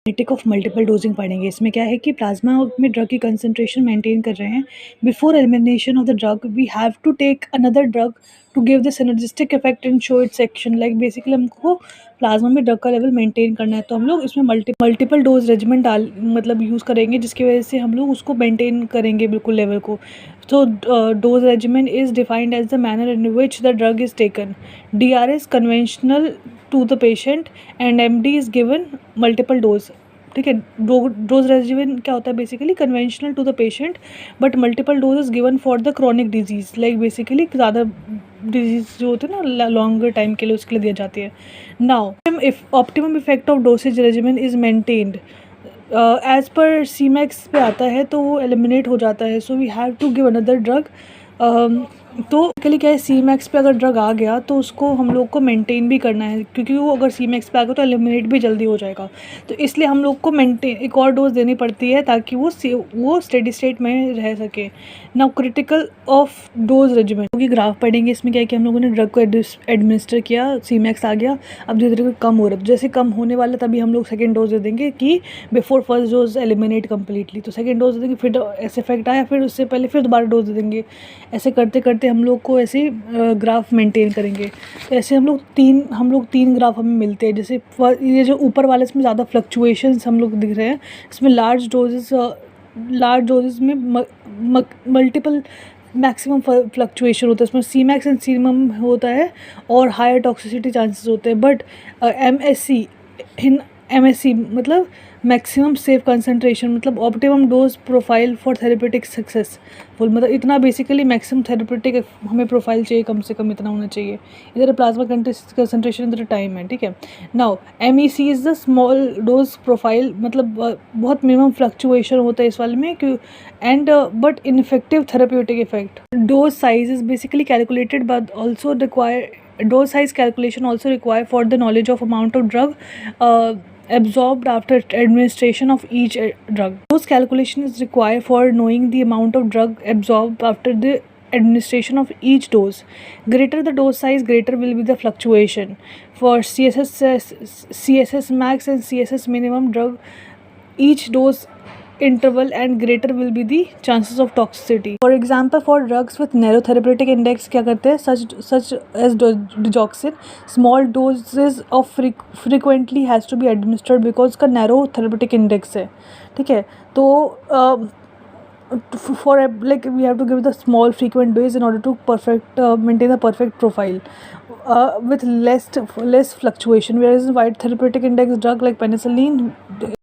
Technique of multiple dosing पढ़ेंगे। इसमें क्या है कि प्लाज्मा में ड्रग की कंसंट्रेशन मेंटेन कर रहे हैं। Before elimination of the drug we have to take another drug to give the synergistic effect and show its action. Like basically हमको प्लाज्मा में ड्रग का लेवल मेंटेन करना है, तो हम लोग इसमें मल्टीपल डोज रेजिमेंट मतलब यूज़ करेंगे, जिसकी वजह से हम लोग उसको मेंटेन करेंगे बिल्कुल लेवल को। So dose regimen is defined as the manner in which the drug is taken. DR is conventional to the patient and MD is given multiple dose. ठीक है, डोज रेजिमेन क्या होता है? Basically conventional to the patient but multiple dose is given for the chronic disease. Like basically ज़्यादा disease जो होते हैं ना लॉन्गर टाइम के लिए, उसके लिए दी जाती है। Now if optimum effect of dosage regimen is maintained as per C max पे आता है तो वो एलिमिनेट हो जाता है। So we have to give another drug. तो बेसिकली क्या है, सी मैक्स पे अगर ड्रग आ गया तो उसको हम लोग को मेंटेन भी करना है, क्योंकि वो अगर सी मैक्स पे आ गया तो एलिमिनेट भी जल्दी हो जाएगा। तो इसलिए हम लोग को मेंटेन एक और डोज देनी पड़ती है ताकि वो स्टेडी स्टेट में रह सके। Now critical of dose regimen क्योंकि ग्राफ पढ़ेंगे। इसमें क्या है कि हम लोगों ने ड्रग को एडमिनिस्टर किया, सी मैक्स आ गया, अब धीरे धीरे कम हो रहा है। तो जैसे कम होने वाला तभी हम लोग सेकेंड डोज दे देंगे कि before first dose eliminate completely. तो सेकेंड डोज दे देंगे, फिर ऐसे इफेक्ट आया, फिर उससे पहले फिर दोबारा डोज दे देंगे। ऐसे करते करते हम लोग को ऐसे ग्राफ मेंटेन करेंगे। तो ऐसे हम लोग तीन ग्राफ हमें मिलते हैं। जैसे ये जो ऊपर वाले इसमें ज़्यादा फ्लक्चुएशंस हम लोग दिख रहे हैं। इसमें लार्ज डोजेस में मल्टीपल मैक्सिमम फ्लक्चुएशन होता है। इसमें C Max and C minimum होता है और हायर टॉक्सिसिटी चांसेस होते हैं। बट MSC मतलब मैक्सिमम सेफ कंसंट्रेशन, मतलब optimum dose profile for therapeutic successful, मतलब इतना बेसिकली मैक्सिमम थेरेपेटिक हमें प्रोफाइल चाहिए, कम से कम इतना होना चाहिए। इधर प्लाज्मा कंसंट्रेशन, इधर टाइम है, ठीक है। Now MEC is the small dose profile, मतलब बहुत मिनिमम फ्लक्चुएशन होता है इस वाले में and but ineffective therapeutic effect. Dose size is basically calculated but also require dose size calculation also required for the knowledge of amount of drug absorbed after administration of each drug. Dose calculation is required for knowing the amount of drug absorbed after the administration of each dose. Greater the dose size, greater will be the fluctuation. For CSS max and CSS minimum drug, each dose interval and greater will be the chances of toxicity. For example, for drugs with narrow therapeutic index क्या करते हैं, such as digoxin, small doses of frequently has to be administered because का narrow therapeutic index है, ठीक है। तो for like we have to give the small frequent dose in order to maintain a perfect profile with less fluctuation, whereas in wide therapeutic index drug like penicillin